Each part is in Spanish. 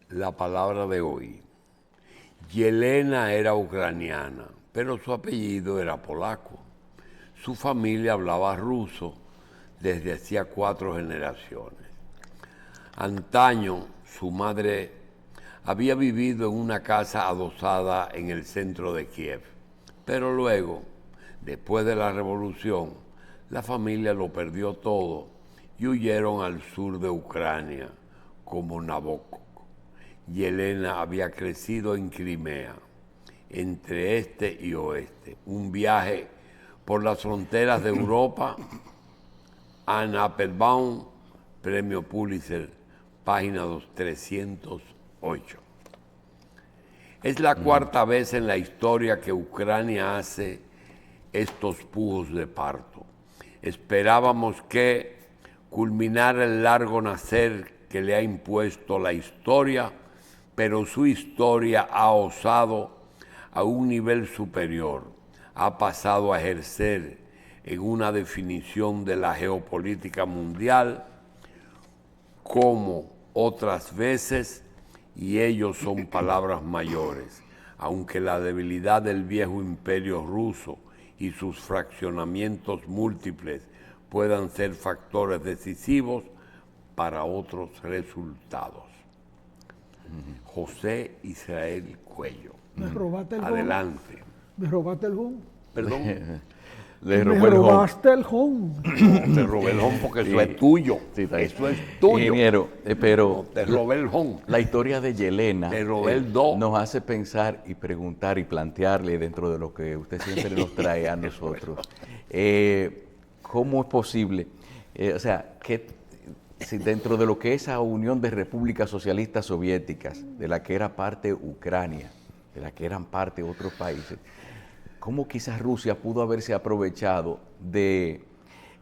la palabra de hoy. Yelena era ucraniana, pero su apellido era polaco. Su familia hablaba ruso desde hacía 4 generaciones. Antaño, su madre había vivido en una casa adosada en el centro de Kiev, pero luego, después de la revolución, la familia lo perdió todo y huyeron al sur de Ucrania, como Nabokov. Yelena había crecido en Crimea, entre este y oeste. Un viaje por las fronteras de Europa. Anna Applebaum, Premio Pulitzer, página 308. Es la 4ª vez en la historia que Ucrania hace estos pujos de parto. Esperábamos que culminara el largo nacer que le ha impuesto la historia, pero su historia ha osado a un nivel superior, ha pasado a ejercer en una definición de la geopolítica mundial como otras veces, y ellos son palabras mayores, aunque la debilidad del viejo imperio ruso y sus fraccionamientos múltiples puedan ser factores decisivos para otros resultados. José Israel Cuello. Me robaste el Adelante. Me robaste el home. Perdón. Me robaste el home. No, te robé el home porque eso es tuyo. Sí, eso es tuyo. Ingeniero, pero No, te robé el home. la historia de Yelena Te robé el do. nos hace pensar y preguntar y plantearle dentro de lo que usted siempre nos trae a nosotros. ¿Cómo es posible? O sea, que si dentro de lo que es esa Unión de Repúblicas Socialistas Soviéticas, de la que era parte Ucrania, de la que eran parte otros países, ¿cómo quizás Rusia pudo haberse aprovechado de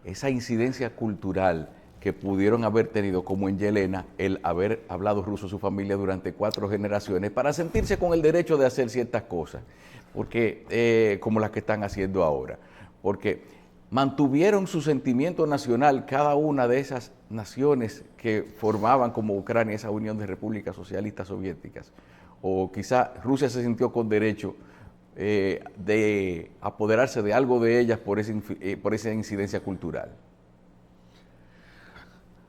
esa incidencia cultural que pudieron haber tenido, como en Yelena, el haber hablado ruso su familia durante 4 generaciones, para sentirse con el derecho de hacer ciertas cosas, porque como las que están haciendo ahora? Porque mantuvieron su sentimiento nacional cada una de esas naciones que formaban como Ucrania esa Unión de Repúblicas Socialistas Soviéticas. O quizá Rusia se sintió con derecho de apoderarse de algo de ellas por esa incidencia cultural.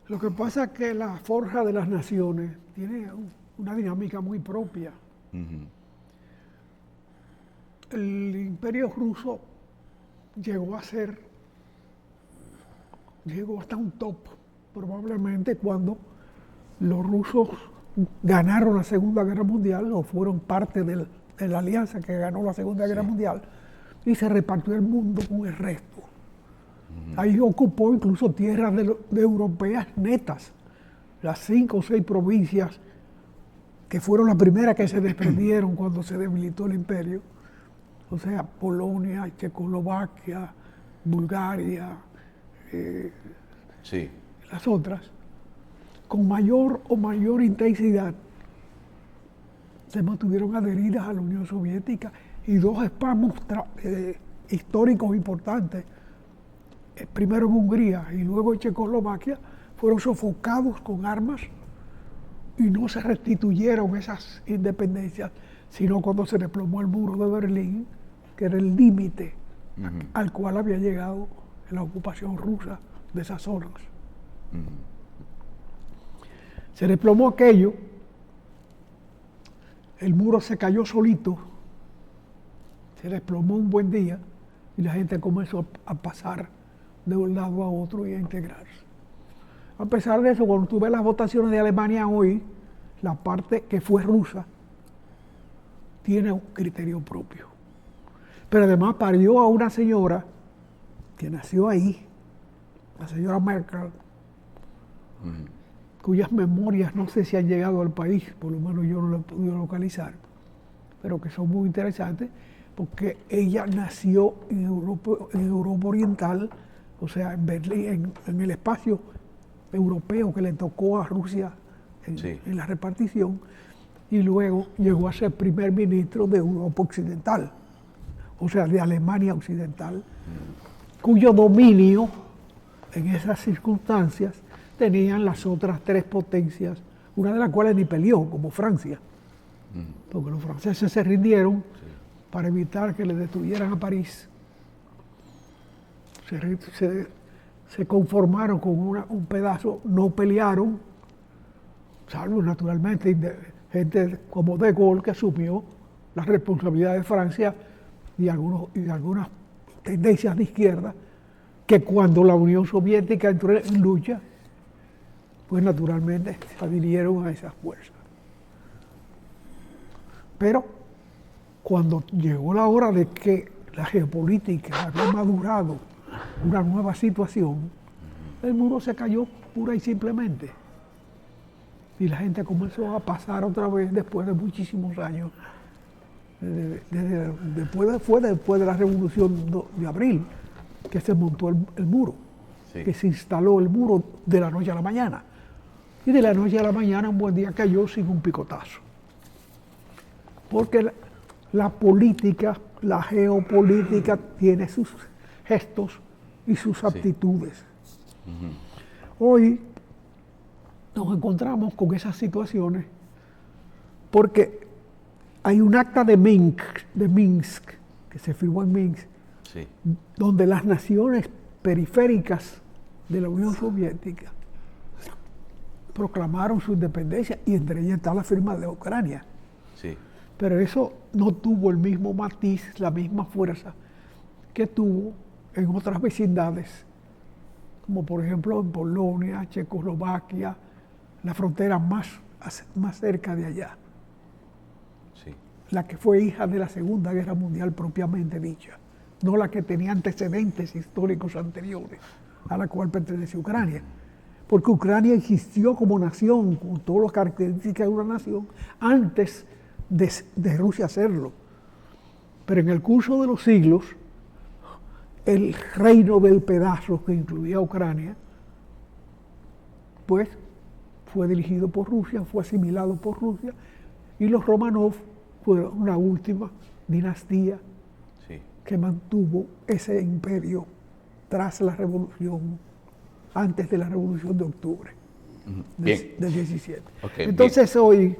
Lo que pasa es que la forja de las naciones tiene una dinámica muy propia. El imperio ruso llegó hasta un top, probablemente cuando los rusos ganaron la Segunda Guerra Mundial o fueron parte de la alianza que ganó la Segunda Guerra Mundial, y se repartió el mundo con el resto. Ahí ocupó incluso tierras de europeas netas, las 5 o 6 provincias que fueron las primeras que se desprendieron cuando se debilitó el imperio, o sea, Polonia, Checoslovaquia, Bulgaria, las otras, con mayor o mayor intensidad se mantuvieron adheridas a la Unión Soviética, y 2 espasmos históricos importantes, primero en Hungría y luego en Checoslovaquia, fueron sofocados con armas y no se restituyeron esas independencias, sino cuando se desplomó el muro de Berlín, que era el límite al cual había llegado la ocupación rusa de esas zonas. Se desplomó aquello, el muro se cayó solito, se desplomó un buen día y la gente comenzó a pasar de un lado a otro y a integrarse. A pesar de eso, cuando tú ves las votaciones de Alemania hoy, la parte que fue rusa tiene un criterio propio. Pero además parió a una señora que nació ahí, la señora Merkel, cuyas memorias no sé si han llegado al país, por lo menos yo no lo he podido localizar, pero que son muy interesantes, porque ella nació en Europa Oriental, o sea, en Berlín, en el espacio europeo que le tocó a Rusia en la repartición, y luego llegó a ser primer ministro de Europa Occidental, o sea, de Alemania Occidental, cuyo dominio en esas circunstancias tenían las otras 3 potencias una de las cuales ni peleó, como Francia, porque los franceses se rindieron para evitar que le destruyeran a París. Se conformaron con un pedazo, no pelearon, salvo naturalmente gente como De Gaulle, que asumió la responsabilidad de Francia y algunas tendencias de izquierda, que cuando la Unión Soviética entró en lucha, pues naturalmente se adhirieron a esas fuerzas. Pero cuando llegó la hora de que la geopolítica había madurado una nueva situación, el muro se cayó pura y simplemente. Y la gente comenzó a pasar otra vez después de muchísimos años. Fue después de la Revolución de Abril que se montó el muro, que se instaló el muro de la noche a la mañana. Y de la noche a la mañana un buen día cayó sin un picotazo. Porque la política, la geopolítica tiene sus gestos y sus aptitudes. Hoy nos encontramos con esas situaciones porque hay un acta de Minsk, que se firmó en Minsk, donde las naciones periféricas de la Unión Soviética proclamaron su independencia, y entre ellas está la firma de Ucrania. Pero eso no tuvo el mismo matiz, la misma fuerza que tuvo en otras vecindades, como por ejemplo en Polonia, Checoslovaquia, la frontera más cerca de allá. La que fue hija de la Segunda Guerra Mundial propiamente dicha, no la que tenía antecedentes históricos anteriores a la cual pertenece Ucrania. Porque Ucrania existió como nación, con todas las características de una nación, antes de Rusia hacerlo. Pero en el curso de los siglos, el reino del pedazo que incluía Ucrania, pues fue dirigido por Rusia, fue asimilado por Rusia, y los Romanov fueron una última dinastía que mantuvo ese imperio tras la revolución, antes de la Revolución de Octubre del 17. Entonces hoy,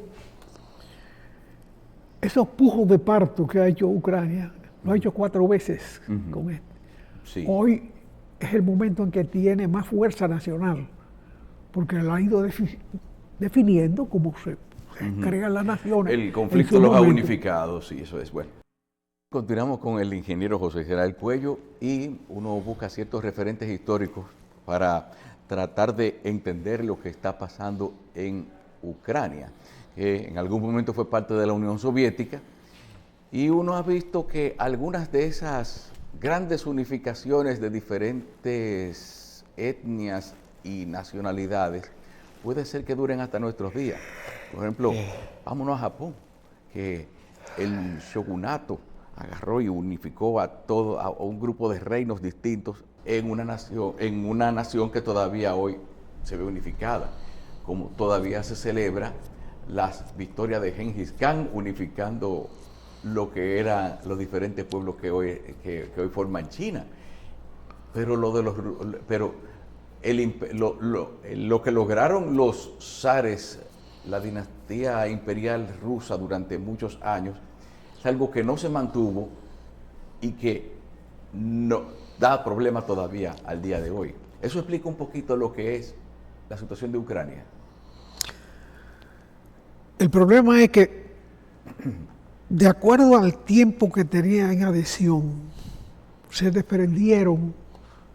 esos pujos de parto que ha hecho Ucrania, lo ha hecho 4 veces con esto. Hoy es el momento en que tiene más fuerza nacional, porque la ha ido definiendo cómo se crean las naciones. El conflicto los ha unificado, sí, eso es bueno. Continuamos con el ingeniero José Gerald Cuello, y uno busca ciertos referentes históricos para tratar de entender lo que está pasando en Ucrania, que en algún momento fue parte de la Unión Soviética, y uno ha visto que algunas de esas grandes unificaciones de diferentes etnias y nacionalidades puede ser que duren hasta nuestros días. Por ejemplo, vámonos a Japón, que el shogunato agarró y unificó a un grupo de reinos distintos en una nación que todavía hoy se ve unificada, como todavía se celebra las victorias de Gengis Khan unificando lo que eran los diferentes pueblos que hoy forman China. Pero lo que lograron los zares, la dinastía imperial rusa durante muchos años, es algo que no se mantuvo y que no da problemas todavía al día de hoy. Eso explica un poquito lo que es la situación de Ucrania. El problema es que, de acuerdo al tiempo que tenía en adhesión, se desprendieron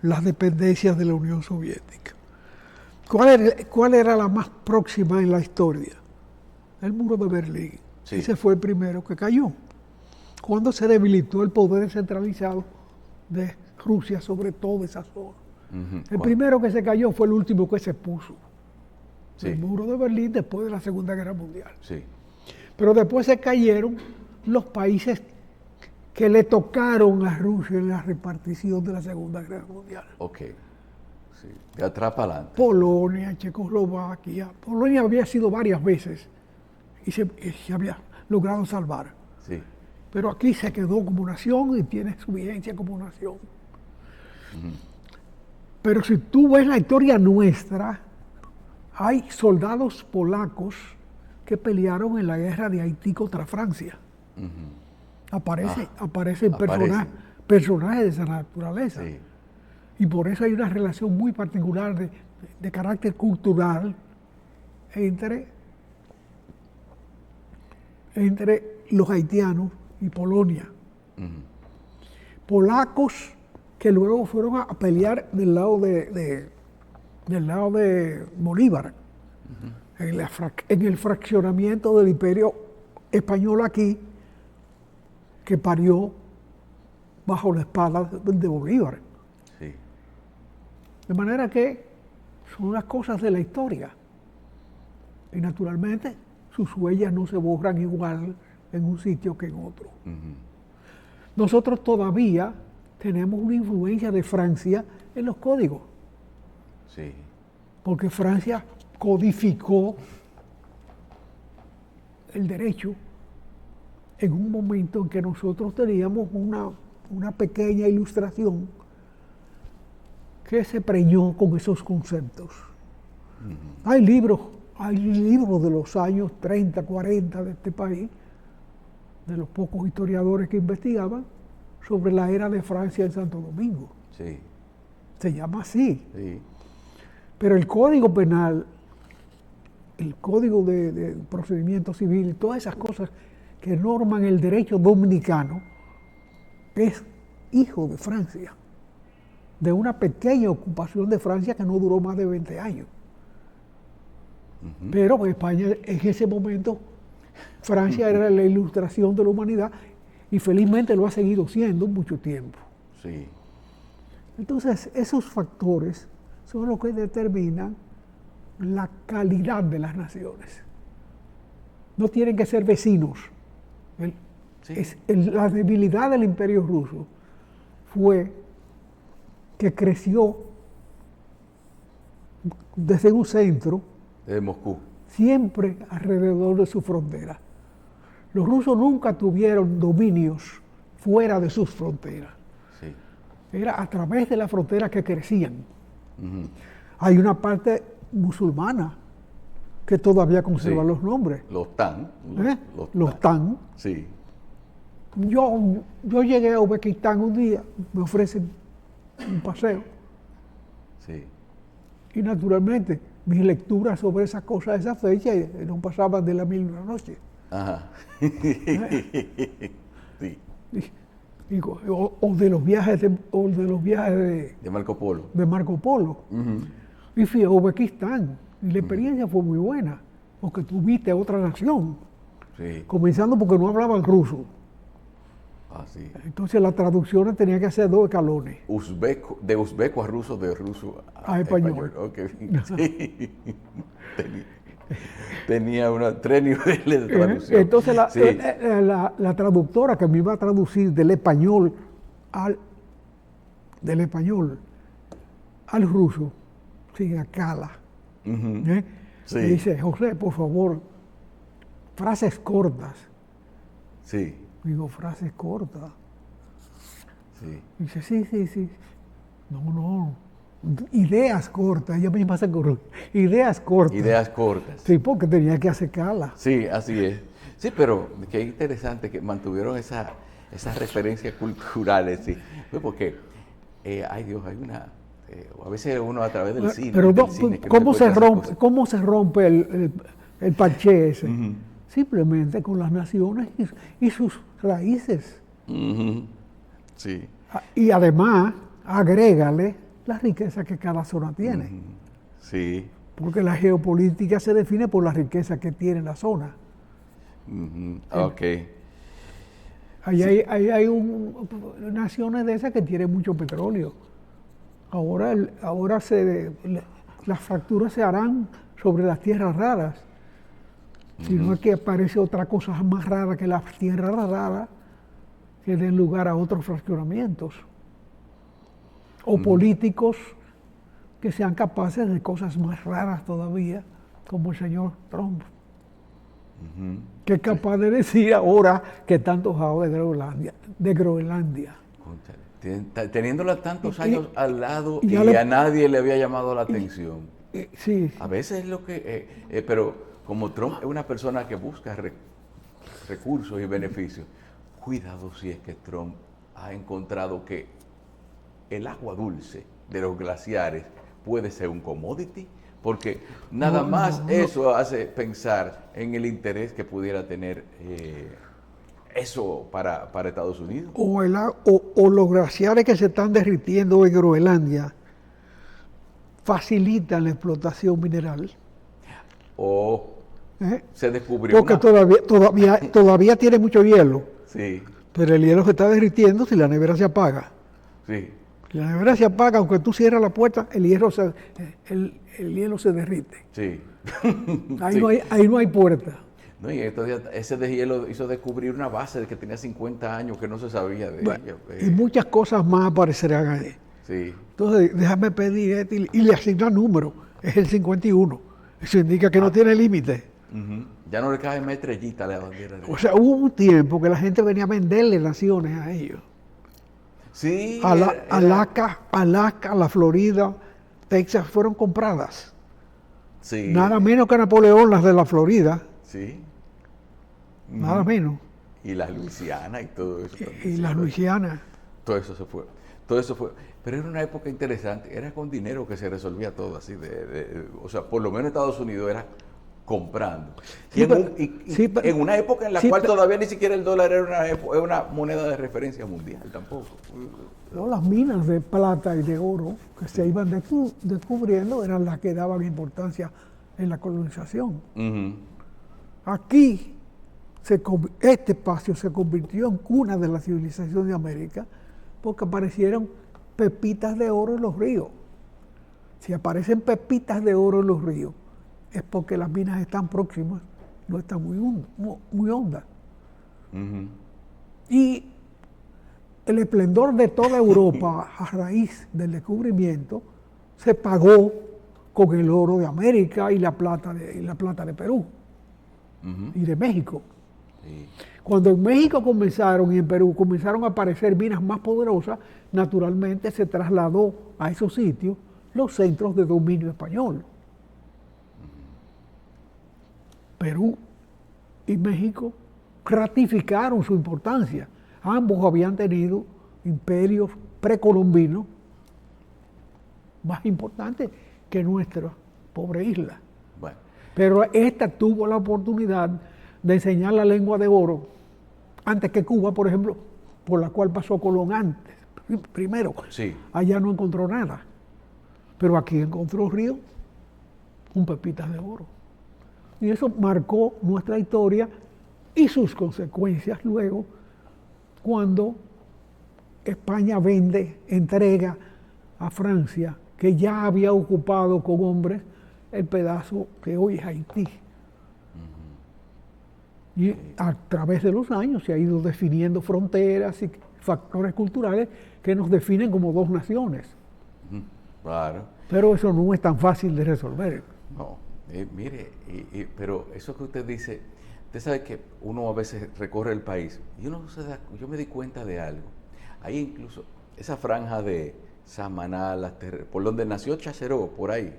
las dependencias de la Unión Soviética. ¿Cuál era la más próxima en la historia? El muro de Berlín. Ese fue el primero que cayó, cuando se debilitó el poder centralizado de Rusia sobre toda esa zona. El primero que se cayó fue el último que se puso. El muro de Berlín después de la Segunda Guerra Mundial. Pero después se cayeron los países que le tocaron a Rusia en la repartición de la Segunda Guerra Mundial. De atrás para adelante. Polonia, Checoslovaquia. Polonia había sido varias veces y se había logrado salvar. Pero aquí se quedó como nación y tiene su vigencia como nación. Pero si tú ves la historia nuestra, hay soldados polacos que pelearon en la guerra de Haití contra Francia. Aparecen personajes de esa naturaleza. Sí. Y por eso hay una relación muy particular de carácter cultural entre los haitianos y Polonia. Polacos que luego fueron a pelear del lado de Bolívar, en el fraccionamiento del imperio español aquí, que parió bajo la espada de Bolívar. Sí. De manera que son las cosas de la historia. Y naturalmente sus huellas no se borran igual en un sitio que en otro. Nosotros todavía tenemos una influencia de Francia en los códigos. Sí. Porque Francia codificó el derecho en un momento en que nosotros teníamos una pequeña ilustración que se preñó con esos conceptos. Hay libros de los años 30, 40 de este país, de los pocos historiadores que investigaban, sobre la era de Francia en Santo Domingo. Sí. Se llama así. Sí. Pero el Código Penal, el Código de Procedimiento Civil, todas esas cosas que norman el derecho dominicano, es hijo de Francia, de una pequeña ocupación de Francia que no duró más de 20 años. Pero España, en ese momento, Francia era la ilustración de la humanidad y felizmente lo ha seguido siendo mucho tiempo. Sí. Entonces, esos factores son los que determinan la calidad de las naciones. No tienen que ser vecinos. La debilidad del Imperio Ruso fue que creció desde un centro, De Moscú. siempre alrededor de su frontera. Los rusos nunca tuvieron dominios fuera de sus fronteras. Sí. Era a través de la frontera que crecían. Hay una parte musulmana que todavía conserva los nombres. Los Tan. Los Tan. Sí. Yo llegué a Uzbekistán un día, me ofrecen un paseo. Sí. Y naturalmente, mis lecturas sobre esas cosas, esas fechas, no pasaban de la mil y una noche. Ajá. Sí. O de los viajes De Marco Polo. de Marco Polo. Y fui a Uzbekistán. Y la experiencia fue muy buena, porque tuviste otra nación. Sí. Comenzando porque no hablaban ruso. Ah, sí. Entonces las traducciones tenían que hacer 2 escalones. De uzbeco a ruso, de ruso A español. Ok. Sí. Tenía 3 niveles de traducción. Entonces Sí. la traductora que me iba a traducir del español al ruso, sin Akala, Sí. me dice: José, por favor, frases cortas. Sí. Digo, frases cortas. Sí. Dice, sí. No. Ideas cortas. Ella misma se corrió. Ideas cortas. Ideas cortas. Sí, porque tenía que acercarla. Sí, así es. Sí, pero qué interesante que mantuvieron esas referencias culturales, sí. Pues porque, ay Dios, hay una... a veces uno a través del cine... Pero del cine que ¿cómo no se puede hacer ¿cómo se rompe el parché ese? Ujú. Simplemente con las naciones y sus raíces. Ujú. Sí. Y además, agrégale la riqueza que cada zona tiene. Ujú. Sí. Porque la geopolítica se define por la riqueza que tiene la zona. Ujú. Ok. Ahí hay naciones de esas que tienen mucho petróleo. Ahora las fracturas se harán sobre las tierras raras. Si no es que aparece otra cosa más rara que las tierras raras que den lugar a otros fraccionamientos. O políticos que sean capaces de cosas más raras todavía, como el señor Trump, que es capaz de decir ahora que está antojado de Groenlandia. Cónchale, teniéndola tantos años al lado y y ya le- a nadie le había llamado la atención. Sí, A veces es lo que... pero como Trump es una persona que busca recursos y beneficios, cuidado si es que Trump ha encontrado que el agua dulce de los glaciares puede ser un commodity, porque nada más eso hace pensar en el interés que pudiera tener eso para Estados Unidos. o los glaciares que se están derritiendo en Groenlandia facilitan la explotación mineral. O ¿Eh? se descubrió Porque todavía tiene mucho hielo, Sí, pero el hielo se está derritiendo si la nevera se apaga. sí. Si la nevera se apaga, aunque tú cierras la puerta, el hielo se derrite. Sí. Ahí no hay puerta. No, y estos días ese deshielo hizo descubrir una base que tenía 50 años que no se sabía de Bueno, ella. y muchas cosas más aparecerán ahí. Sí. Entonces, déjame pedir y le asignan número. Es el 51. Eso indica que no tiene límite. Ujú. Ya no le cae más estrellita a la bandera. O sea, hubo un tiempo que la gente venía a venderle naciones a ellos. Sí. Alaska, la Florida, Texas fueron compradas. Sí. Nada menos que Napoleón, las de la Florida. Sí. Nada menos. Y las Luisiana y todo eso. Y las Luisianas. Todo eso se fue. Todo eso fue. Pero era una época interesante. Era con dinero que se resolvía todo así. O sea, por lo menos Estados Unidos era comprando. Sí, En una época en la cual todavía ni siquiera el dólar era una moneda de referencia mundial tampoco. No, las minas de plata y de oro que se iban descubriendo eran las que daban importancia en la colonización. Ujú. Aquí, este espacio se convirtió en cuna de la civilización de América porque aparecieron pepitas de oro en los ríos. Si aparecen pepitas de oro en los ríos, es porque las minas están próximas, no están muy hondas. Ujú. Y el esplendor de toda Europa a raíz del descubrimiento se pagó con el oro de América y la plata de Perú Ujú. y de México. Sí. Cuando en México comenzaron y en Perú comenzaron a aparecer minas más poderosas, naturalmente se trasladó a esos sitios los centros de dominio español. Perú y México ratificaron su importancia. Ambos habían tenido imperios precolombinos más importantes que nuestra pobre isla. Bueno. Pero esta tuvo la oportunidad de enseñar la lengua de oro antes que Cuba, por ejemplo, por la cual pasó Colón antes. Primero, Sí. allá no encontró nada, pero aquí encontró río con pepitas de oro. Y eso marcó nuestra historia y sus consecuencias luego cuando España entrega a Francia, que ya había ocupado con hombres el pedazo que hoy es Haití. Y a través de los años se ha ido definiendo fronteras y factores culturales que nos definen como dos naciones. Ujú. Claro. Pero eso no es tan fácil de resolver. No, mire, pero eso que usted dice, usted sabe que uno a veces recorre el país y yo me di cuenta de algo. Ahí incluso, esa franja de Samaná, por donde nació Chaceró, por ahí,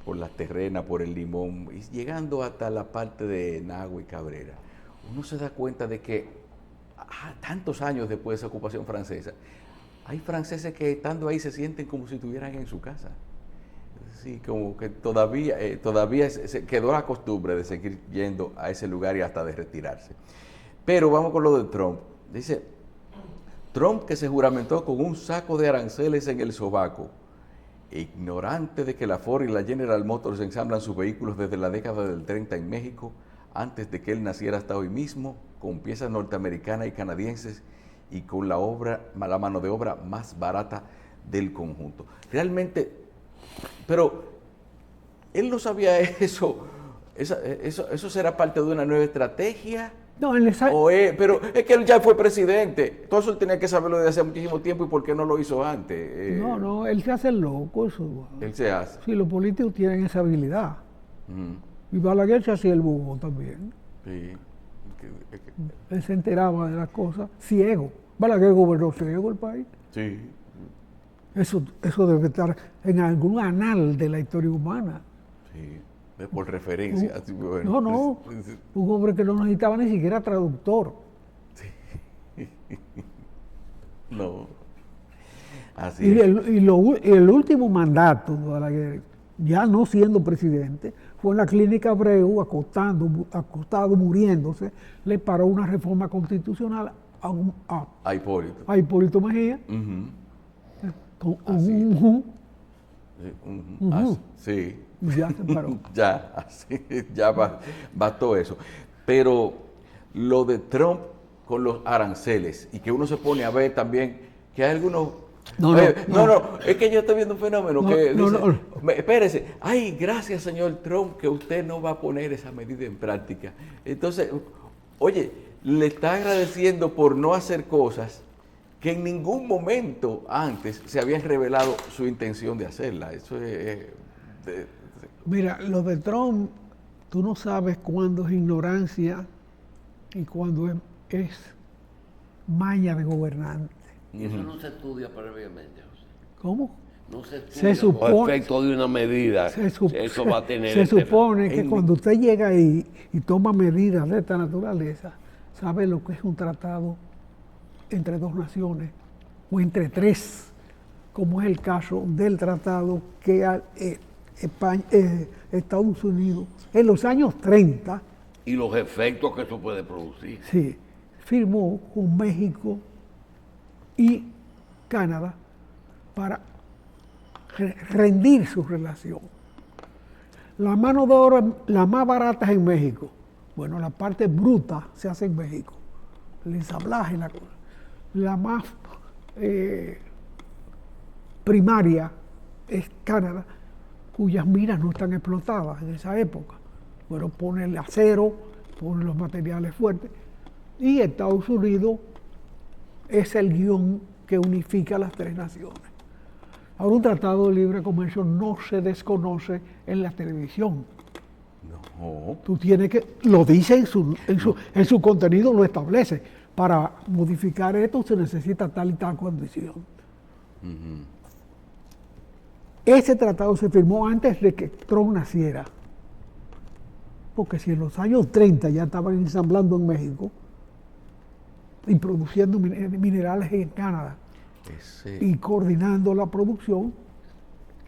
por las Terrenas, por el Limón, y llegando hasta la parte de Nagua y Cabrera, uno se da cuenta de que tantos años después de esa ocupación francesa, hay franceses que estando ahí se sienten como si estuvieran en su casa. Sí, como que todavía se quedó la costumbre de seguir yendo a ese lugar y hasta de retirarse. Pero vamos con lo de Trump. Dice, Trump que se juramentó con un saco de aranceles en el sobaco, ignorante de que la Ford y la General Motors ensamblan sus vehículos desde la década del 30 en México, antes de que él naciera hasta hoy mismo, con piezas norteamericanas y canadienses y con la mano de obra más barata del conjunto. Realmente, pero él no sabía eso. ¿Eso será parte de una nueva estrategia? No, Pero es que él ya fue presidente. Todo eso él tenía que saberlo desde hace muchísimo tiempo. ¿Y por qué no lo hizo antes? No, él se hace loco. Eso. Él se hace. Sí, los políticos tienen esa habilidad. Ujú. Y Balaguer se hacía el bobo también. Sí. Él se enteraba de las cosas ciego. Balaguer gobernó ciego el país. Sí. Eso debe estar en algún anal de la historia humana. Sí, por referencia. Así, bueno. No, un hombre que no necesitaba ni siquiera traductor. No. Así Y es. el último mandato de Balaguer, ya no siendo presidente, fue en la clínica Abreu, acostado, muriéndose, le paró una reforma constitucional A Hipólito. a Hipólito Mejía. Ujú. Con Así un es. ujú, Sí. y ya se paró. Ya, así, ya va todo eso. Pero lo de Trump con los aranceles y que uno se pone a ver también que hay algunos... No, es que yo estoy viendo un fenómeno No, que no, dice, no. Espérese, ay, gracias señor Trump que usted no va a poner esa medida en práctica. Entonces, oye, le está agradeciendo por no hacer cosas que en ningún momento antes se habían revelado su intención de hacerla. Eso es... Mira, lo de Trump, tú no sabes cuándo es ignorancia y cuándo es maña de gobernante. Y eso no se estudia previamente, José. ¿Cómo? No se Se estudia supone- los efectos de una medida. Eso va a tener... Se supone que en- cuando usted llega ahí y toma medidas de esta naturaleza, sabe lo que es un tratado entre dos naciones o entre tres, como es el caso del tratado que Estados Unidos en los años 30 Y los efectos que eso puede producir. sí, firmó con México y Canadá para rendir su relación. La mano de obra, la más barata es en México. Bueno, la parte bruta se hace en México. El ensamblaje, la más primaria es Canadá, cuyas minas no están explotadas en esa época. Bueno, pone el acero, pone los materiales fuertes. Y Estados Unidos es el guión que unifica las tres naciones. Ahora, un tratado de libre comercio no se desconoce en la televisión. No. Tú tienes que, lo dice en su contenido, lo establece. Para modificar esto se necesita tal y tal condición. Ese tratado se firmó antes de que Trump naciera. Porque si en los años 30 ya estaban ensamblando en México y produciendo minerales en Canadá y coordinando la producción,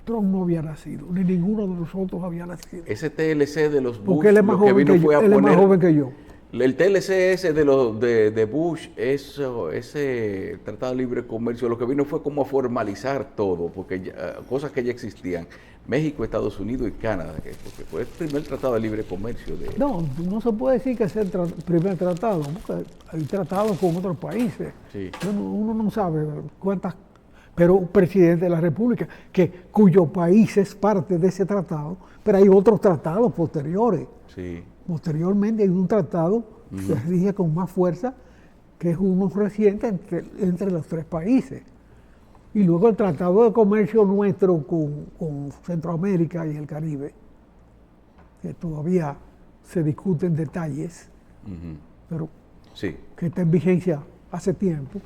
Trump no había nacido, ni ninguno de nosotros había nacido. Ese TLC de los Bush, Porque él es más lo que joven vino que fue yo. a Él es más poner- joven que yo. El TLC ese de Bush, ese Tratado de Libre Comercio, lo que vino fue como a formalizar todo, porque cosas que ya existían. México, Estados Unidos y Canadá, porque fue el primer Tratado de Libre Comercio. No se puede decir que es el primer tratado, porque hay tratados con otros países. Sí. Uno no sabe cuántas, pero un presidente de la República, cuyo país es parte de ese tratado, pero hay otros tratados posteriores. Sí. Posteriormente hay un tratado que se rige con más fuerza, que es uno reciente entre los tres países. Y luego el tratado de comercio nuestro con Centroamérica y el Caribe, que todavía se discuten detalles, pero Sí. que está en vigencia hace tiempo.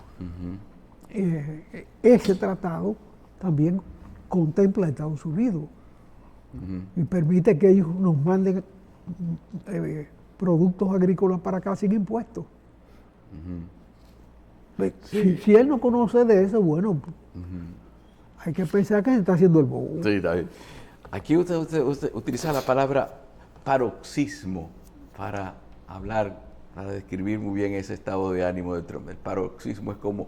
Ese tratado también contempla a Estados Unidos y permite que ellos nos manden productos agrícolas para acá sin impuestos. Si él no conoce de eso, bueno, hay que pensar que se está haciendo el bobo. Sí, está bien. Aquí usted utiliza la palabra paroxismo para hablar, para describir muy bien ese estado de ánimo de Trump. El paroxismo es como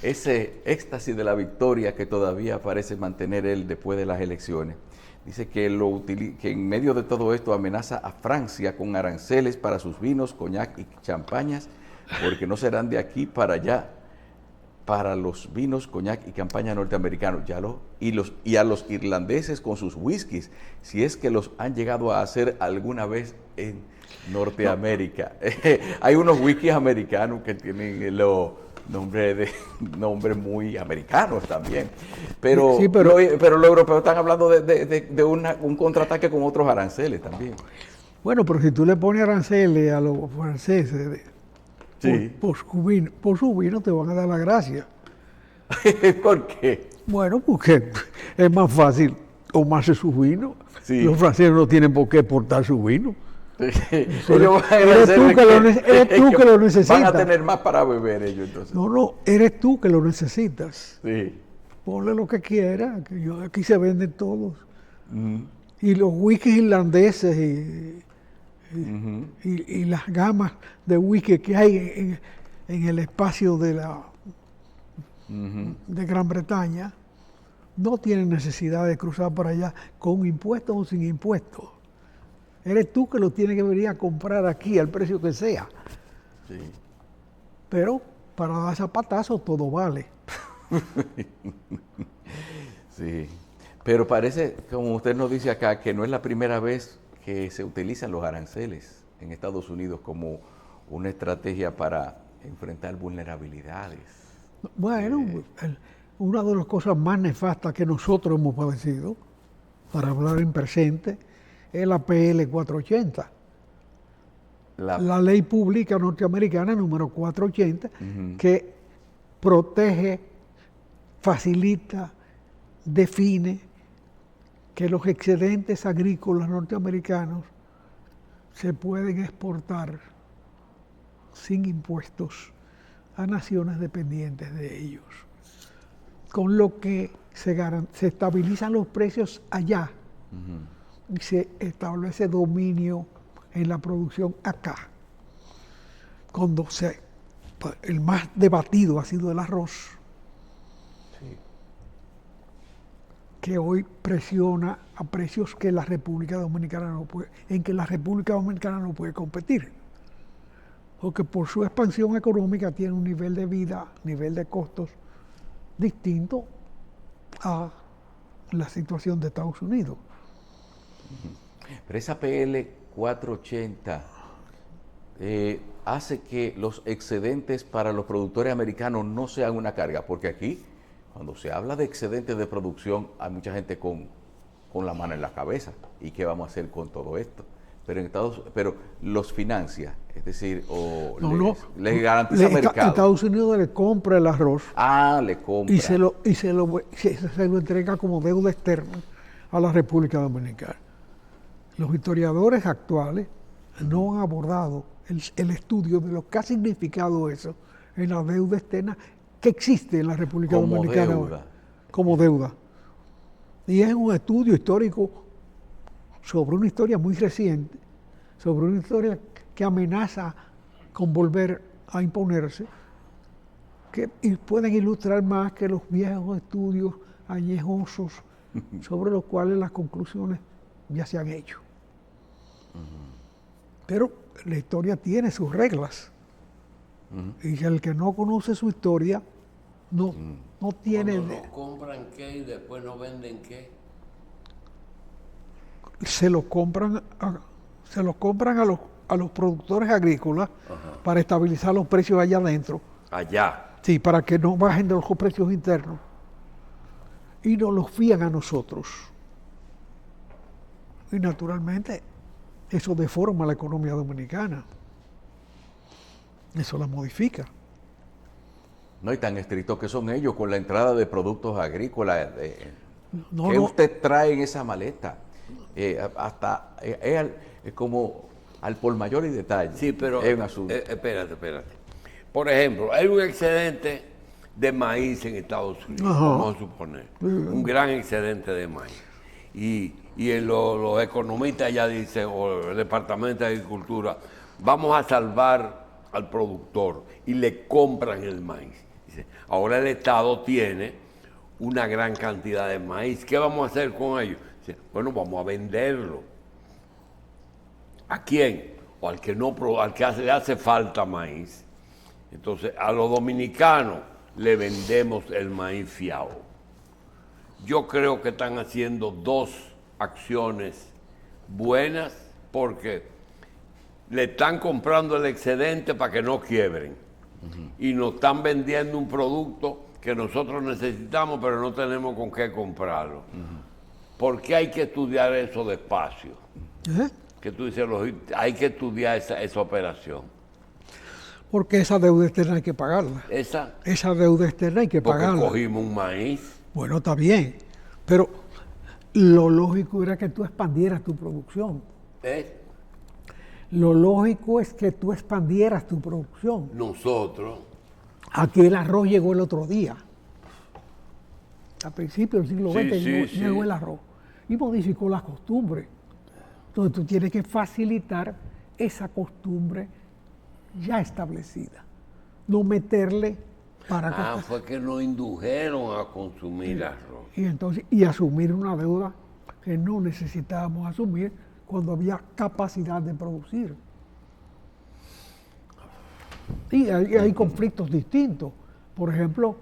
ese éxtasis de la victoria que todavía parece mantener él después de las elecciones. Dice que en medio de todo esto amenaza a Francia con aranceles para sus vinos, coñac y champañas, porque no serán de aquí para allá, para los vinos, coñac y campaña norteamericanos, y a los irlandeses con sus whiskies, si es que los han llegado a hacer alguna vez en Norteamérica. Hay unos whiskies americanos que tienen los nombres muy americanos también. Pero, Sí, pero los europeos están hablando de un contraataque con otros aranceles también. Bueno, pero si tú le pones aranceles a los franceses Sí. por su vino te van a dar la gracia. ¿Por qué? Bueno, porque es más fácil tomarse su vino. Sí. Los franceses no tienen por qué exportar su vino. Ellos van a Eres hacer tú que lo que- eres tú que lo necesitas. Van a tener más para beber ellos entonces. No, eres tú que lo necesitas. Sí. Ponle lo que quieras, que aquí se venden todos. Ujú, Y los whiskies irlandeses ujú. y las gamas de whisky que hay en el espacio de Gran Bretaña no tienen necesidad de cruzar para allá con impuestos o sin impuestos. Eres tú que lo tienes que venir a comprar aquí al precio que sea. Sí. Pero para dar zapatazo todo vale. Sí. Pero parece, como usted nos dice acá, que no es la primera vez que se utilizan los aranceles en Estados Unidos como una estrategia para enfrentar vulnerabilidades. Bueno, una de las cosas más nefastas que nosotros hemos padecido, para hablar en presente, es la PL 480. La ley pública norteamericana número 480, que protege, facilita, define que los excedentes agrícolas norteamericanos se pueden exportar sin impuestos a naciones dependientes de ellos, con lo que se estabilizan los precios allá y se establece dominio en la producción acá. Cuando el más debatido ha sido el arroz, que hoy presiona a precios que la República Dominicana no puede competir, porque por su expansión económica tiene un nivel de vida, nivel de costos distinto a la situación de Estados Unidos. Pero esa PL 480 hace que los excedentes para los productores americanos no sean una carga, porque aquí, cuando se habla de excedentes de producción, hay mucha gente con la mano en la cabeza. ¿Y qué vamos a hacer con todo esto? Pero los financia, es decir, o les garantiza mercado. Estados Unidos le compra el arroz Le compra. y se lo entrega como deuda externa a la República Dominicana. Los historiadores actuales no han abordado el estudio de lo que ha significado eso en la deuda externa que existe en la República Dominicana hoy, como deuda. Y es un estudio histórico sobre una historia muy reciente, sobre una historia que amenaza con volver a imponerse, y pueden ilustrar más que los viejos estudios añejosos sobre los cuales las conclusiones ya se han hecho. Pero la historia tiene sus reglas. Y el que no conoce su historia no tiene... Cuando no compran qué y después no venden qué. Se lo compran a los productores agrícolas para estabilizar los precios allá adentro. Allá. Sí, para que no bajen de los precios internos. Y nos los fían a nosotros. Y naturalmente eso deforma la economía dominicana. Eso la modifica. No, y tan estrictos que son ellos con la entrada de productos agrícolas. No, ¿Qué usted trae en esa maleta? Es como al por mayor y detalle. Sí, pero es un asunto. Espérate. Por ejemplo, hay un excedente de maíz en Estados Unidos, vamos a suponer. Un gran excedente de maíz. Y los economistas ya dicen, o el Departamento de Agricultura, vamos a salvar al productor y le compran el maíz. Dice, ahora el Estado tiene una gran cantidad de maíz. ¿Qué vamos a hacer con ellos? Dice, bueno, vamos a venderlo. ¿A quién? O al que le hace falta maíz. Entonces, a los dominicanos le vendemos el maíz fiado. Yo creo que están haciendo dos acciones buenas porque le están comprando el excedente para que no quiebren. Y nos están vendiendo un producto que nosotros necesitamos, pero no tenemos con qué comprarlo. ¿Por qué hay que estudiar eso despacio? Que tú dices, hay que estudiar esa operación. Porque esa deuda externa hay que pagarla. Esa, Esa deuda externa hay que porque pagarla. cogimos un maíz Bueno, está bien, pero lo lógico era que tú expandieras tu producción. Lo lógico es que tú expandieras tu producción. Nosotros, Aquí el arroz llegó el otro día. A principios del siglo XX llegó el arroz y modificó las costumbres. Entonces tú tienes que facilitar esa costumbre ya establecida. No meterle para que... fue que nos indujeron a consumir arroz. Y asumir una deuda que no necesitábamos asumir cuando había capacidad de producir. Y hay conflictos distintos. Por ejemplo,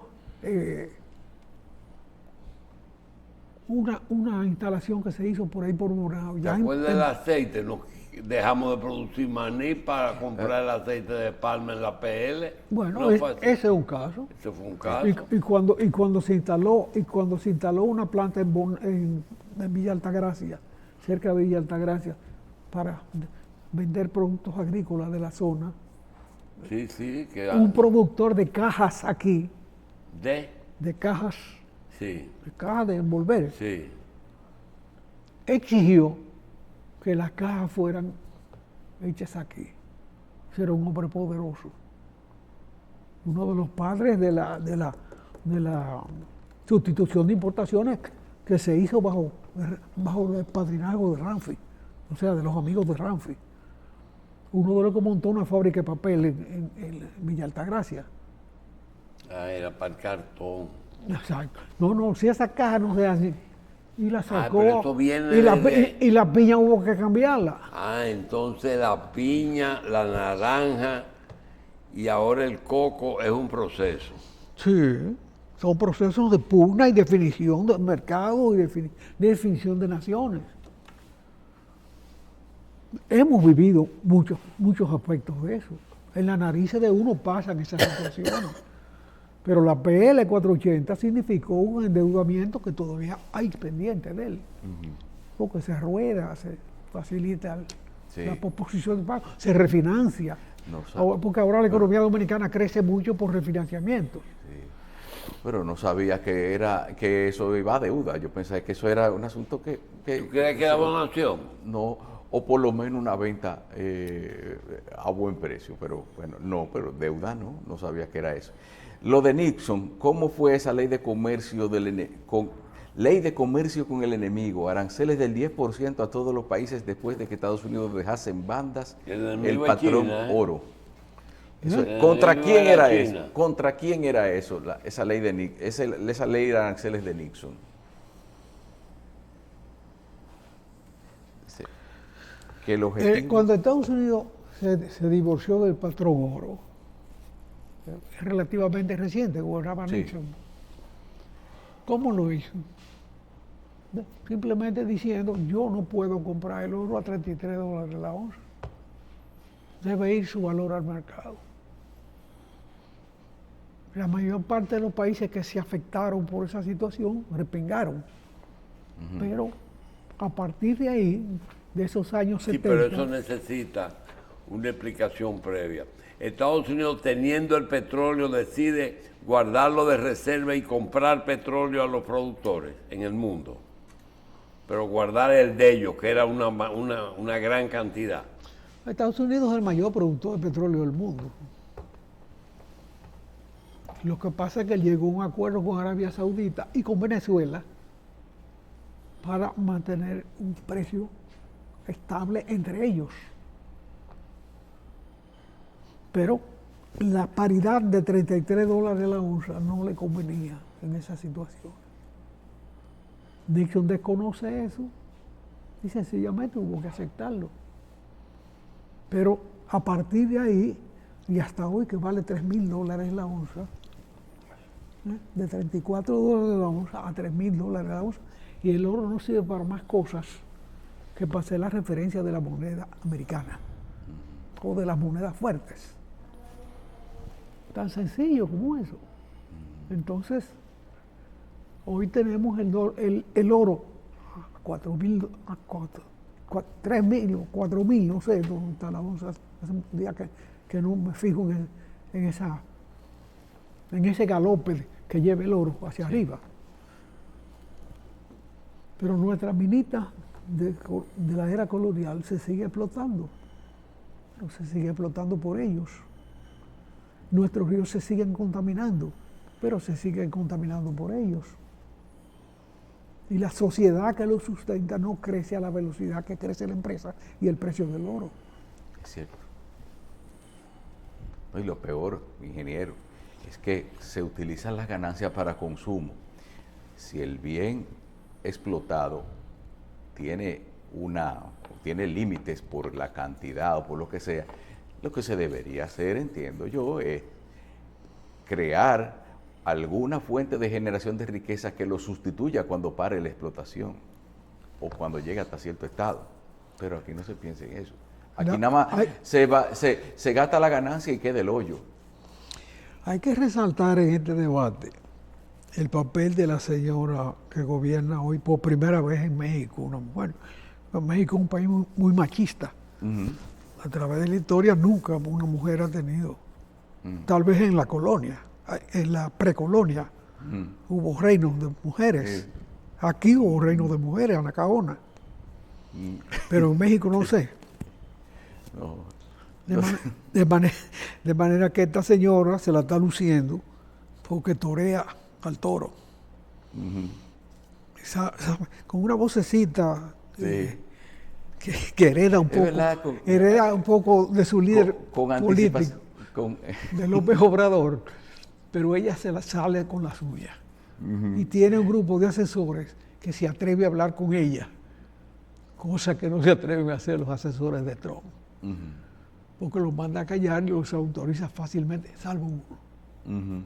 una instalación que se hizo por ahí por Murao. ¿Te acuerdas del aceite? Nos dejamos de producir maní para comprar el aceite de palma en la PL. Bueno, ¿No ese es un caso. Ese fue un caso. Y cuando se instaló una planta en Villa Altagracia, cerca de Villa Altagracia, para vender productos agrícolas de la zona. Sí, Un productor de cajas aquí, de cajas, de cajas de envolver, sí. exigió que las cajas fueran hechas aquí. Ese era un hombre poderoso. Uno de los padres de la sustitución de importaciones que se hizo bajo el padrinazgo de Ramfi, o sea, de los amigos de Ramfi. Uno de los que montó una fábrica de papel en Villa Altagracia. Era para el cartón. Exacto. No, si esa caja no se hace. Y la sacó. Pero esto viene y la piña hubo que cambiarla. Entonces la piña, la naranja y ahora el coco es un proceso. Sí, son procesos de pugna y definición del mercado y definición de naciones. Hemos vivido muchos aspectos de eso. En la nariz de uno pasan esas situaciones. Pero la PL 480 significó un endeudamiento que todavía hay pendiente de él. Porque se rueda, se facilita la posposición de pago, se refinancia. Porque ahora la economía dominicana crece mucho por refinanciamiento. Sí. Pero no sabía que eso iba a deuda. Yo pensaba que eso era un asunto que ¿Tú crees que era donación? No, o por lo menos una venta a buen precio, pero bueno, pero deuda no sabía que era eso. Lo de Nixon, ¿cómo fue esa ley de comercio ley de comercio con el enemigo? Aranceles del 10% a todos los países después de que Estados Unidos dejase en bandas el patrón oro. ¿Contra quién era eso? ¿Contra quién era eso? Esa ley de aranceles de Nixon. Que el objetivo... Cuando Estados Unidos se divorció del patrón oro, es relativamente reciente, gobernaba Nixon. ¿Cómo lo hizo? Simplemente diciendo, yo no puedo comprar el oro a $33 la onza. Debe ir su valor al mercado. La mayor parte de los países que se afectaron por esa situación repingaron. Pero a partir de ahí, de esos años 70... Sí, pero eso necesita una explicación previa. Estados Unidos, teniendo el petróleo, decide guardarlo de reserva y comprar petróleo a los productores en el mundo. Pero guardar el de ellos, que era una gran cantidad. Estados Unidos es el mayor productor de petróleo del mundo. Lo que pasa es que llegó a un acuerdo con Arabia Saudita y con Venezuela para mantener un precio estable entre ellos. Pero la paridad de $33 la onza no le convenía en esa situación. Nixon desconoce eso y sencillamente hubo que aceptarlo. Pero a partir de ahí, y hasta hoy que vale $3,000 la onza, de $34 la onza a $3,000 la onza, y el oro no sirve para más cosas que para hacer la referencia de la moneda americana o de las monedas fuertes. Tan sencillo como eso. Entonces, hoy tenemos el oro a 4,000, a 3,000 o 4,000, no sé dónde está la onza. Hace un día que no me fijo en ese galope que lleva el oro hacia arriba. Pero nuestra minita de la era colonial se sigue explotando, pero se sigue explotando por ellos. Nuestros ríos se siguen contaminando, pero se siguen contaminando por ellos. Y la sociedad que lo sustenta no crece a la velocidad que crece la empresa y el precio del oro. Es cierto. Y lo peor, ingeniero, es que se utilizan las ganancias para consumo. Si el bien explotado tiene límites por la cantidad o por lo que sea, lo que se debería hacer, entiendo yo, es crear alguna fuente de generación de riqueza que lo sustituya cuando pare la explotación o cuando llegue hasta cierto estado. Pero aquí no se piensa en eso. Aquí nada más se gasta la ganancia y queda el hoyo. Hay que resaltar en este debate el papel de la señora que gobierna hoy por primera vez en México, una mujer. México es un país muy machista. A través de la historia nunca una mujer ha tenido, tal vez en la colonia, en la precolonia, hubo reinos de mujeres. Aquí hubo reinos de mujeres, Anacaona. Pero en México no sé. No. De manera que esta señora se la está luciendo porque torea al toro. Con una vocecita que hereda un poco de su líder político, de López Obrador, pero ella se la sale con la suya. Y tiene un grupo de asesores que se atreve a hablar con ella, cosa que no se atreven a hacer los asesores de Trump. Porque los manda a callar y los autoriza fácilmente, salvo uno,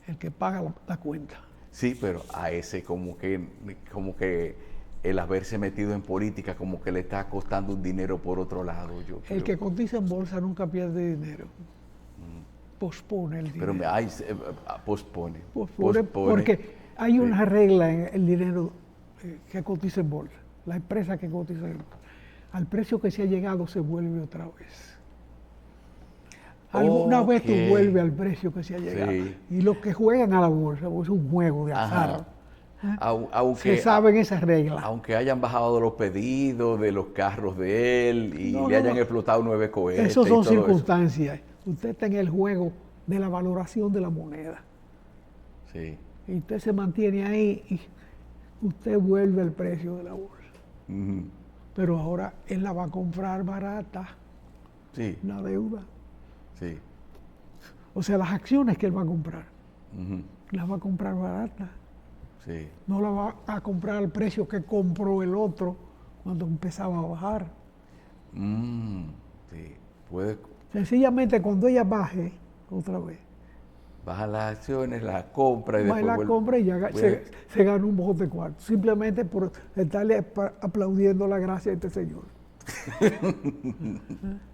el que paga la cuenta. Sí, pero a ese como que el haberse metido en política como que le está costando un dinero por otro lado. El que cotiza en bolsa nunca pierde dinero. Pospone el dinero. Pero pospone. Porque hay una regla en el dinero que cotiza en bolsa. La empresa que cotiza en bolsa. Al precio que se ha llegado se vuelve otra vez. Alguna vez tú vuelves al precio que se ha llegado. Sí. Y los que juegan a la bolsa, pues es un juego de azar. Se saben esas reglas. Aunque hayan bajado los pedidos de los carros de él y le hayan explotado 9 cohetes. Esas son circunstancias. Usted está en el juego de la valoración de la moneda. Sí. Y usted se mantiene ahí y usted vuelve al precio de la bolsa. Pero ahora él la va a comprar barata. Sí. La deuda. Sí. O sea, las acciones que él va a comprar, las va a comprar barata. Sí. No la va a comprar al precio que compró el otro cuando empezaba a bajar. Sí. Puede. Sencillamente cuando ella baje otra vez. Baja las acciones, las compra y después la compra y ya se gana un bote de cuarto. Simplemente por estarle aplaudiendo la gracia de este señor.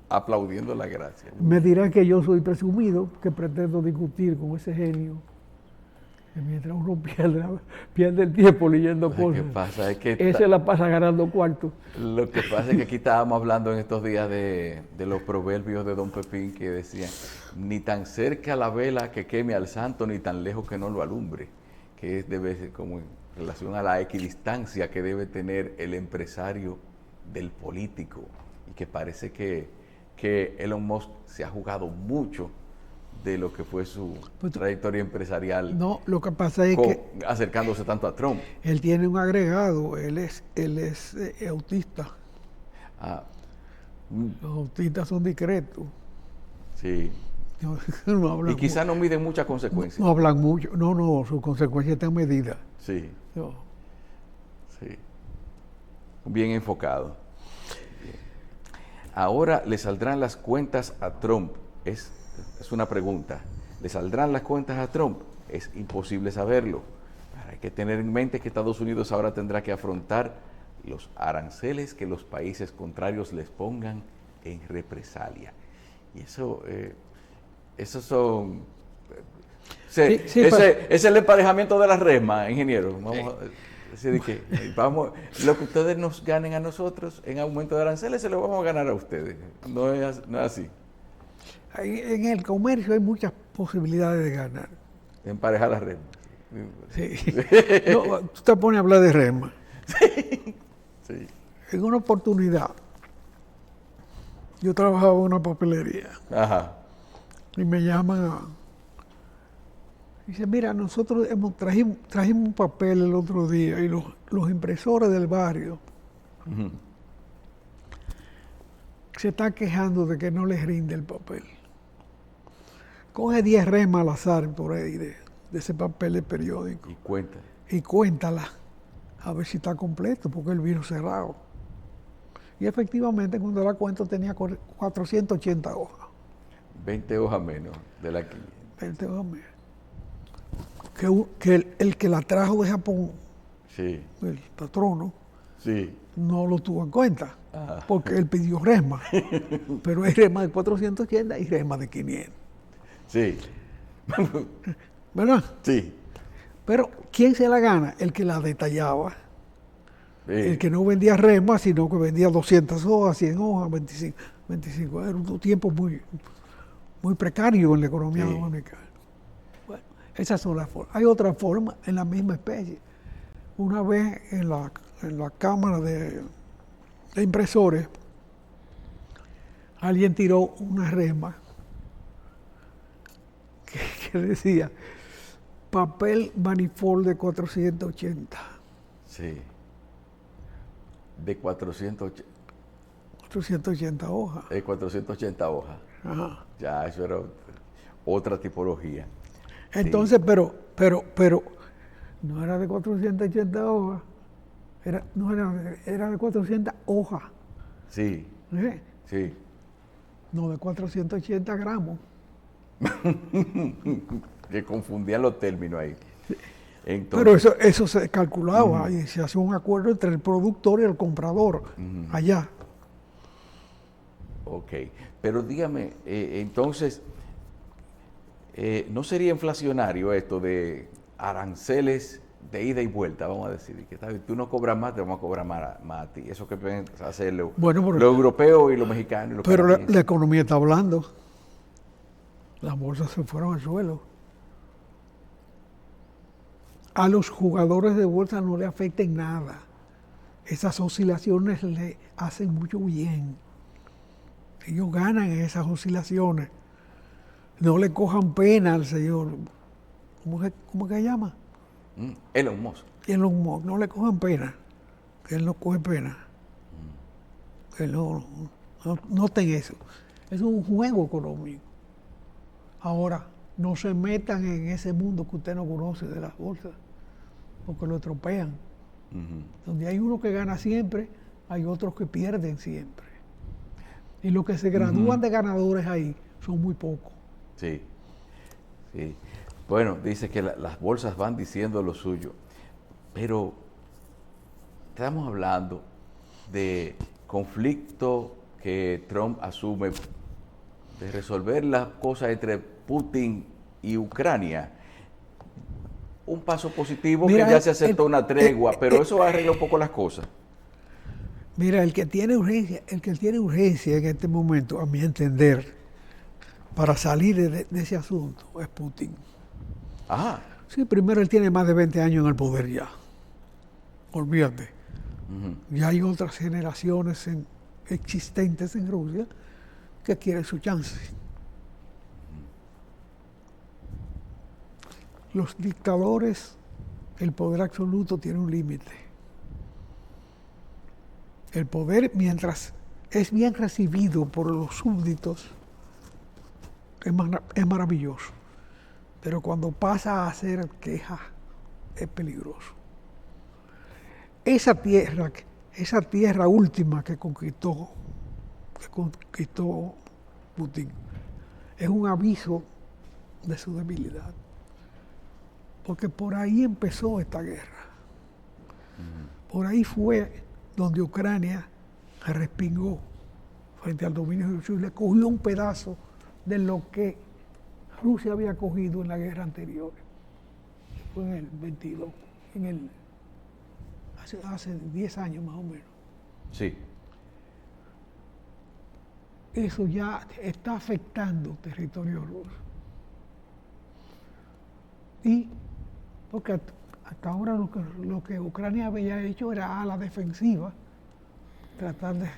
Aplaudiendo la gracia. Me dirán que yo soy presumido, que pretendo discutir con ese genio. Que mientras uno pierde el tiempo leyendo cosas, ¿qué pasa? Es que ese la pasa ganando cuartos. Lo que pasa es que aquí estábamos hablando en estos días de los proverbios de Don Pepín que decían, ni tan cerca la vela que queme al santo, ni tan lejos que no lo alumbre, que debe ser como en relación a la equidistancia que debe tener el empresario del político, y que parece que Elon Musk se ha jugado mucho de lo que fue su trayectoria empresarial. No, lo que pasa es que acercándose tanto a Trump. Él tiene un agregado, él es autista. Los autistas son discretos. Sí. No hablan y quizás no miden muchas consecuencias. No hablan mucho. No, sus consecuencias están medidas. Sí. No. Sí. Bien enfocado. Bien. Ahora le saldrán las cuentas a Trump. Es una pregunta. ¿Le saldrán las cuentas a Trump? Es imposible saberlo. Hay que tener en mente que Estados Unidos ahora tendrá que afrontar los aranceles que los países contrarios les pongan en represalia. Y eso son... ese es el emparejamiento de las resmas, ingeniero. Lo que ustedes nos ganen a nosotros en aumento de aranceles, se lo vamos a ganar a ustedes. No es así. En el comercio hay muchas posibilidades de ganar. Emparejar las resmas. Sí. No, tú te pones a hablar de resmas. Sí. En una oportunidad, yo trabajaba en una papelería Ajá. y me llaman dice, mira, nosotros trajimos un papel el otro día y los impresores del barrio se están quejando de que no les rinde el papel. Coge 10 remas al azar por ahí de ese papel de periódico Y cuenta. y cuéntala a ver si está completo, porque el vino cerrado. Y efectivamente, cuando la cuento tenía 480 hojas. 20 hojas menos de la que... 20 hojas menos. Que el que la trajo de Japón, Sí, el patrono, sí. no lo tuvo en cuenta, Ajá. porque él pidió resma. Pero hay resma de 480 y resma de 500. Sí. ¿Verdad? Sí. Pero, ¿quién se la gana? El que la detallaba. Sí. El que no vendía resma, sino que vendía 200 hojas, 100 hojas, 25. Era un tiempo muy precario en la economía Sí. dominicana. Bueno, esas son las formas. Hay otra forma en la misma especie. Una vez en la cámara de impresores, alguien tiró una resma que decía papel manifold de 480. Sí. De 480 hojas. 480 hojas. Ajá. Ya, eso era otra tipología. Entonces, pero no era de 480 hojas, era de 400 hojas, Sí, ¿eh? sí. No de 480 gramos. Que confundían los términos ahí. Pero Entonces, eso se calculaba y se hacía un acuerdo entre el productor y el comprador allá. ok. Pero dígame, entonces, ¿no sería inflacionario esto de aranceles de ida y vuelta, vamos a decir? Que tú no cobras más, te vamos a cobrar más a ti. Eso que pueden hacer Bueno, los europeos y los mexicanos. Y los pero la canadienses. economía está hablando. Las bolsas se fueron al suelo. A los jugadores de bolsa no le afecta en nada. Esas oscilaciones le hacen mucho bien. Ellos ganan en esas oscilaciones. No le cojan pena al señor. ¿Cómo que se llama? Elon Musk. Elon Musk. No le cojan pena. Que él no coge pena. Que no noten eso. Es un juego económico. Ahora, no se metan en ese mundo que usted no conoce de las bolsas, porque lo estropean. Donde hay uno que gana siempre, hay otros que pierden siempre. Y los que se gradúan de ganadores ahí son muy pocos. Sí, sí. Bueno, dice que las bolsas van diciendo lo suyo, pero estamos hablando de conflicto que Trump asume de resolver las cosas entre Putin y Ucrania. Un paso positivo. Mira, que ya se aceptó una tregua, pero eso arregla un poco las cosas. Mira, el que tiene urgencia en este momento, a mi entender, para salir de ese asunto, es Putin. Ajá. Sí, primero él tiene más de 20 años en el poder ya. Olvídate. Ya hay otras generaciones existentes en Rusia que quieren su chance. Los dictadores, el poder absoluto tiene un límite. El poder, mientras es bien recibido por los súbditos, es maravilloso. Pero cuando pasa a ser queja, es peligroso. Esa tierra última que conquistó Putin, es un aviso de su debilidad. Porque por ahí empezó esta guerra. Por ahí fue donde Ucrania se respingó frente al dominio ruso y le cogió un pedazo de lo que Rusia había cogido en la guerra anterior. Fue en el 22, hace 10 años más o menos. Sí. Eso ya está afectando territorio ruso. Y porque Hasta ahora lo que Ucrania había hecho era a la defensiva, tratar de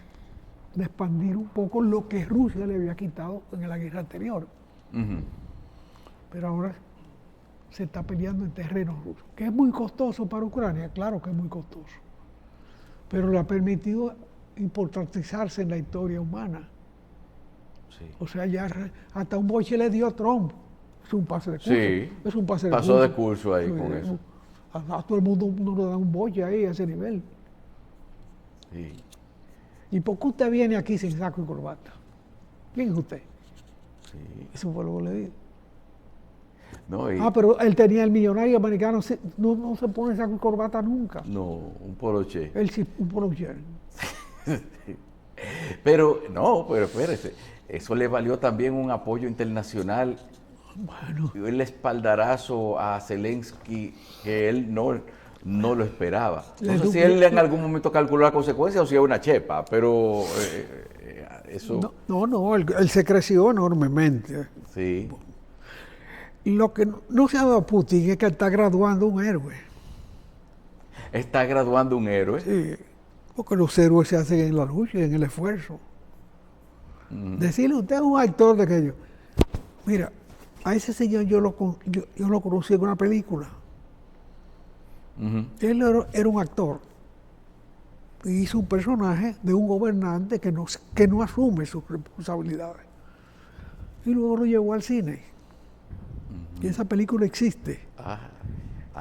expandir un poco lo que Rusia le había quitado en la guerra anterior. Pero ahora se está peleando en terreno ruso, que es muy costoso para Ucrania, claro que es muy costoso, pero le ha permitido importantizarse en la historia humana. Sí. O sea, ya hasta un boche le dio a Trump. Es un pase de curso. Sí, es un pase de pasó curso. de curso ahí Sí, con eso. A todo el mundo no le da un boche ahí a ese nivel. Sí. ¿Y por qué usted viene aquí sin saco y corbata? ¿Quién es usted? Sí. Eso fue lo que le dije. No, Pero él tenía el millonario americano, no se pone saco y corbata nunca. no, un poloche. Él sí, un poloche. Pero espérese, eso le valió también un apoyo internacional, Bueno, el espaldarazo a Zelensky que él no lo esperaba. No sé si él en algún momento calculó la consecuencia o si es una chepa, pero eso... no, él se creció enormemente. Sí, Lo que no se ha dado Putin es que está graduando un héroe. está graduando un héroe. Sí, porque los héroes se hacen en la lucha y en el esfuerzo. Decirle, usted es un actor de aquello. Mira, a ese señor yo lo conocí en una película. Él era un actor. Y hizo un personaje de un gobernante que no asume sus responsabilidades. Y luego lo llevó al cine. Y esa película existe.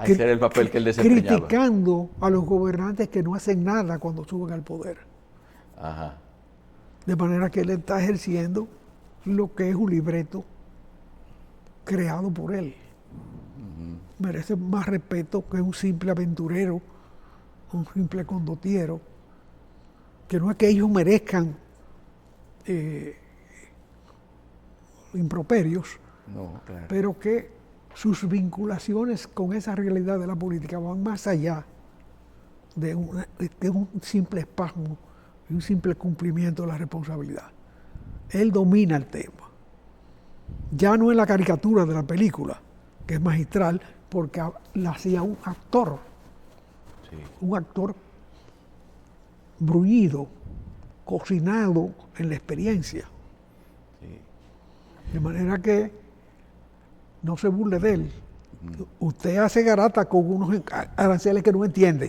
Ese era el papel que él desempeñaba. Criticando a los gobernantes que no hacen nada cuando suben al poder. Ajá. De manera que él está ejerciendo lo que es un libreto creado por él. Merece más respeto que un simple aventurero, un simple condottiero, que no es que ellos merezcan improperios, No, claro. pero que sus vinculaciones con esa realidad de la política van más allá de un simple espasmo y un simple cumplimiento de la responsabilidad. Él domina el tema. Ya no es la caricatura de la película, que es magistral, porque la hacía un actor, Sí. un actor bruñido, cocinado en la experiencia. Sí. De manera que no se burle de él. Usted hace garata con unos aranceles que no entiende,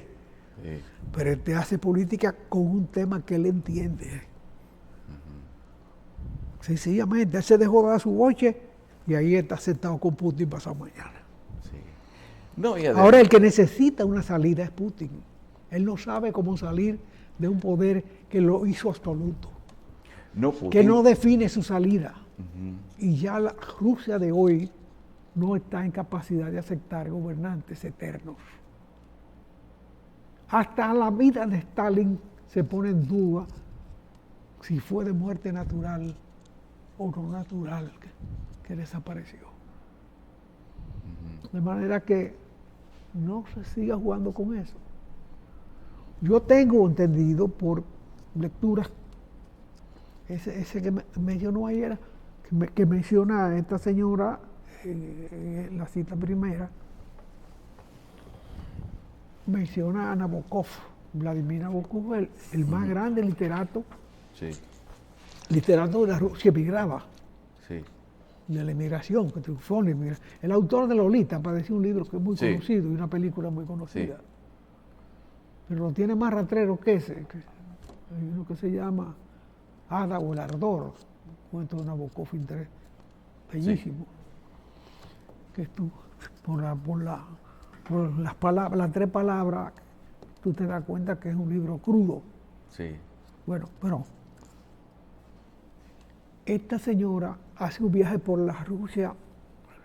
Sí. pero él te hace política con un tema que él entiende. Sencillamente, él se dejó dar su boche y ahí está sentado con Putin pasado mañana. Sí. No, y además, Ahora el que necesita una salida es Putin. Él no sabe cómo salir de un poder que lo hizo absoluto, no, Putin, que no define su salida. Y ya la Rusia de hoy no está en capacidad de aceptar gobernantes eternos. Hasta la vida de Stalin se pone en duda si fue de muerte natural o no natural que desapareció. De manera que no se siga jugando con eso. Yo tengo entendido por lecturas, ese que mencionó ayer, que menciona a esta señora en la cita primera, menciona a Nabokov, Vladimir Nabokov, el más grande literato, sí, literato de la Rusia emigraba, sí, de la emigración, que triunfó en la emigración. El autor de Lolita, para decir un libro que es muy Sí. conocido y una película muy conocida. Sí. Pero lo tiene más rastrero que ese. Hay uno que se llama Ada o el Ardor, cuento de Nabokov, bellísimo. Que tú, por las palabras, las tres palabras, tú te das cuenta que es un libro crudo. sí, Bueno, pero esta señora hace un viaje por la Rusia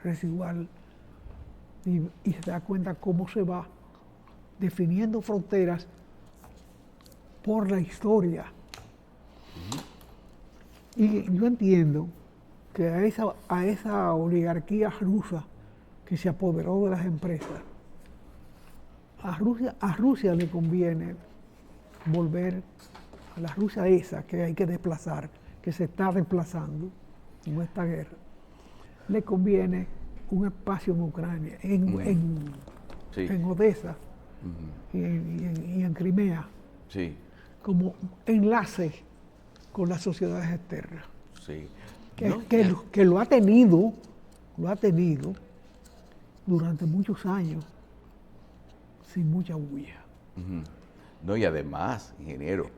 residual y se da cuenta cómo se va definiendo fronteras por la historia. Y yo entiendo que a esa oligarquía rusa que se apoderó de las empresas, a Rusia le conviene volver a la Rusia esa que hay que desplazar, que se está desplazando en esta guerra, le conviene un espacio en Ucrania, en Sí. en Odessa y en Crimea, Sí, como enlace con las sociedades externas. sí. Que, No, que ya. lo que lo ha tenido durante muchos años, sin mucha bulla. Ujú. No, y además, ingeniero,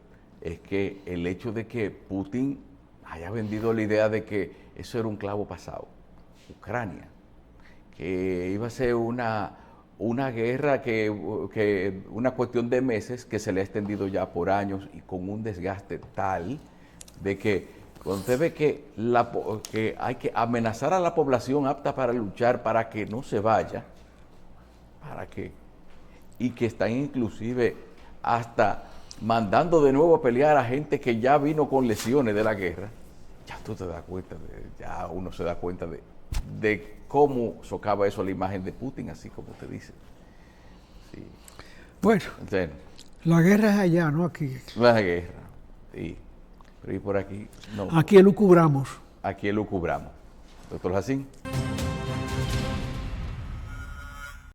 es que el hecho de que Putin haya vendido la idea de que eso era un clavo pasado, Ucrania, que iba a ser una guerra que una cuestión de meses que se le ha extendido ya por años y con un desgaste tal de que cuando usted ve que hay que amenazar a la población apta para luchar para que no se vaya, y que están inclusive hasta mandando de nuevo a pelear a gente que ya vino con lesiones de la guerra, ya tú te das cuenta, ya uno se da cuenta de cómo socava eso la imagen de Putin, así como usted dice. Sí. Bueno, Entonces, la guerra es allá, no aquí. la guerra, sí. Pero y por aquí, no. Aquí lo cubramos. Aquí lo cubramos. Doctor Jacín.